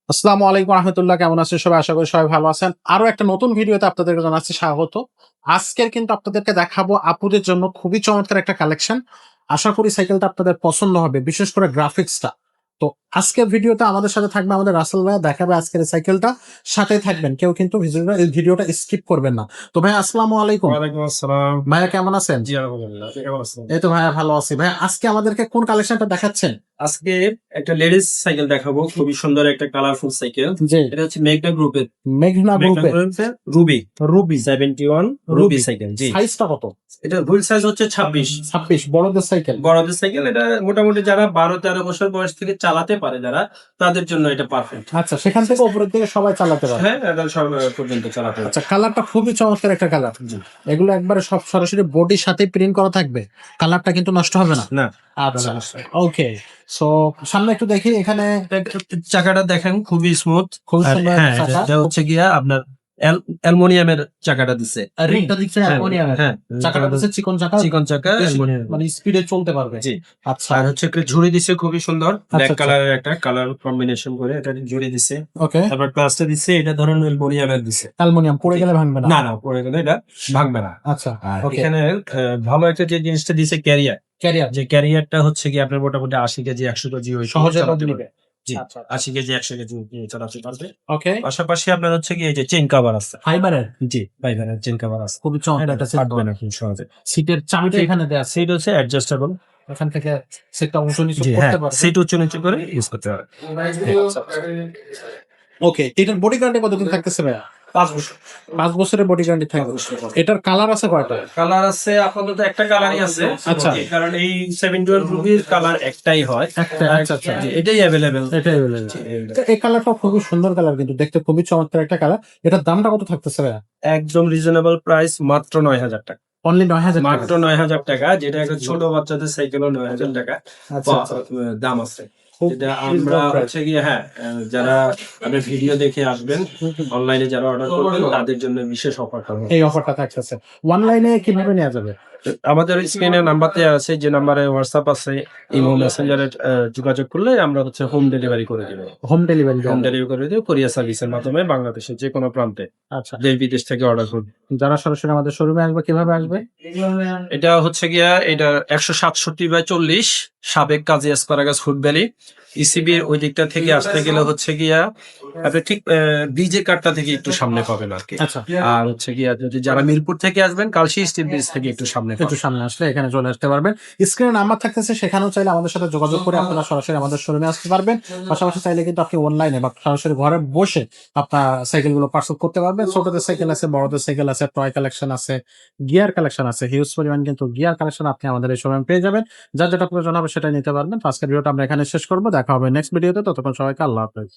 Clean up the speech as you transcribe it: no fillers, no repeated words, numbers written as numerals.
আসসালামু আলাইকুম রহমতুল্লাহ, কেমন আছেন সবাই? আশা করি সবাই ভালো আছেন। আরো একটা নতুন ভিডিওতে আপনাদেরকে জানাচ্ছি স্বাগত। আজকের কিন্তু আপনাদেরকে দেখাবো আপুদের জন্য খুবই চমৎকার একটা কালেকশন। আশা করি সাইকেলটা আপনাদের পছন্দ হবে, বিশেষ করে গ্রাফিক্সটা। তো আজকের ভিডিওতে আমাদের সাথে থাকবে আমাদের রাসেল ভাইয়া, দেখাবে আজকের এই সাইকেলটা। সাথেই থাকবেন, কেউ কিন্তু ভিডিওটা স্কিপ করবেন না। তো ভাইয়া আসসালামু আলাইকুম। ওয়ালাইকুম আসসালাম। ভাইয়া কেমন আছেন? জি আলহামদুলিল্লাহ। আপনি কেমন আছেন? এই তো ভাইয়া ভালো আছি। ভাইয়া আজকে আমাদেরকে কোন কালেকশনটা দেখাচ্ছেন? আজকে একটা লেডিস সাইকেল দেখাবো, খুবই সুন্দর একটা কালারফুল সাইকেল। জি, এটা হচ্ছে মেঘনা গ্রুপের মেঘনা গ্রুপের Ruby Ruby 71 Ruby. Ruby cycle. জি, সাইজটা কত? এটা হুইল সাইজ হচ্ছে 26। 26 বড়দের সাইকেল। বড়দের সাইকেল। এটা মোটামুটি যারা 12-13 বছর বয়স থেকে চালাতে পারে, যারা তাদের জন্য এটা পারফেক্ট। আচ্ছা, সেখান থেকে উপরের দিকে সবাই চালাতে পারে। হ্যাঁ, এটা সব পর্যন্ত চালাতে পারে। আচ্ছা, কালারটা খুবই চমৎকার একটা কালার। জি। এগুলো একবারে সব সরাসরি বডির সাথে প্রিন্ট করা থাকবে, কালারটা কিন্তু নষ্ট হবে না। না, আচ্ছা, ওকে। সো সামনে একটু দেখি, এখানে চাকাটা দেখেন খুবই স্মুথ। খুব সুন্দর হ্যাঁ, চাকা। এটা হচ্ছে গিয়া আপনার অ্যালুমিনিয়ামের চাকাটা দিচ্ছে। আর রিংটা দিচ্ছে অ্যালুমিনিয়ামের। হ্যাঁ, চাকাটা দিচ্ছে চিকন চাকা, চিকন চাকা বেশ অ্যালুমিনিয়াম। মানে স্পিডে চলতে পারবে। জি। আচ্ছা, আর হচ্ছে একটা ঝুড়ি দিচ্ছে খুবই সুন্দর, ব্ল্যাক আচ্ছা। কালারের একটা কালার কম্বিনেশন করে এটা ঝুড়ি দিচ্ছে। ওকে, তারপর ক্লাসটা দিচ্ছে, এটা ধরেন অ্যালুমিনিয়ামের দিচ্ছে। অ্যালুমিনিয়াম পড়ে গেলে ভাঙবে না। না না, পরে গেলে এটা ভাঙবে না। আচ্ছা, আর ওকে। এখানে ভালো একটা যে জিনিসটা দিচ্ছে ক্যারিয়ার। ক্যারিয়ার যে ক্যারিয়ারটা হচ্ছে কি আপনার মোটামুটি 80 কেজি 100 কেজি ওই সহজে লোড চালাতে নিবে। পারবে। জি, আচ্ছা, 80 কেজি 100 কেজি নিয়ে চালাতে পারবে। ওকে। পাশাপাশি আপনার হচ্ছে কি এই যে চেইন কভার আছে। ফাইবারের জি, ফাইবারের চেইন কভার আছে। খুবই চমৎকার একটা সেট। ফাটবে না খুব সহজে। সিটের চাবিটা এখানে দেয়া আছে, সিট হচ্ছে অ্যাডজাস্টেবল। এখান থেকে সেটটা উঁচু নিচু জি হ্যাঁ, করতে পারবে। সিট উঁচু নিচু করে ইউজ করতে হবে। ওকে, এটার বডি গ্যারান্টি কতদিন থাকতেছে ভাইয়া? 5 বছর। 5 বছরের বডি গ্যারান্টি থাকবে। এটার কালার আছে কয়টা? কালার আছে আপাতত একটা কালারই আছে। আচ্ছা। কারণ এই 712 রুবির কালার একটাই হয়। একটা, আচ্ছা আচ্ছা। জি, এটাই अवेलेबल। এটাই বলে। এই কালারটা খুবই সুন্দর কালার, কিন্তু দেখতে খুবই চমৎকার একটা কালার। এটার দামটা কত থাকতেছে ভাইয়া? একদম রিজনেবল প্রাইস, মাত্র 9000 টাকা। অনলি 9000 টাকা। মাত্র 9000 টাকা, যেটা একটা ছোট বাচ্চাদের সাইকেলও 9000 টাকা আচ্ছা আচ্ছা। দাম আছে। খুব যেটা আমরা reasonable price। হচ্ছে গিয়ে হ্যাঁ, যারা আপনার ভিডিও দেখে আসবেন, অনলাইনে যারা অর্ডার করবেন তাদের জন্য বিশেষ অফার থাকবে। এই অফারটা থাকতেছে। অনলাইনে কিভাবে নেওয়া যাবে? আমাদের স্ক্রিনে নাম্বার দেওয়া আছে, যে নাম্বারে হোয়াটসঅ্যাপ আছে, ইমো মেসেঞ্জারে যোগাযোগ করলে আমরা হচ্ছে হোম ডেলিভারি করে দিব। হোম ডেলিভারি হোম ডেলিভারি করে দিব কুরিয়ার সার্ভিসের মাধ্যমে বাংলাদেশের যে কোনো প্রান্তে, আচ্ছা। দেশ বিদেশ থেকে অর্ডার করবে। যারা সরাসরি আমাদের শোরুমে আসবে কিভাবে আসবে? এটা হচ্ছে গিয়া এটা 167/40 সাবেক কাজী এসপারাগাস ফুড ভ্যালি ইসিবির ওই দিকটা থেকে আসতে গেলে হচ্ছে গিয়া আপনি ঠিক ব্রিজের কাটটা থেকে একটু সামনে পাবেন আর কি। আচ্ছা, আর হচ্ছে গিয়া যদি যারা মিরপুর থেকে আসবেন, কালশী স্টিল ব্রিজ থেকে একটু সামনে একটু পাবেন। সামনে আসলে এখানে চলে আসতে পারবেন। স্ক্রিনে নাম্বার থাকতেছে, সেখানেও চাইলে আমাদের সাথে যোগাযোগ করে আপনারা সরাসরি আমাদের শোরুমে আসতে পারবেন। পাশাপাশি চাইলে কিন্তু আপনি অনলাইনে বা সরাসরি ঘরে বসে আপনার সাইকেলগুলো পার্সেল করতে পারবেন। ছোটদের সাইকেল আছে, বড়দের সাইকেল আছে, টয় কালেকশন আছে, গিয়ার কালেকশন আছে, হিউজ পরিমাণ কিন্তু গিয়ার কালেকশন আপনি আমাদের এই শোরুমে পেয়ে যাবেন। যার যেটা প্রয়োজন হবে সেটাই নিতে পারবেন। তো আজকের ভিডিওটা আমরা এখানে শেষ করবো, দেখা হবে নেক্সট ভিডিওতে। ততক্ষণ সবাইকে আল্লাহ হাফেজ।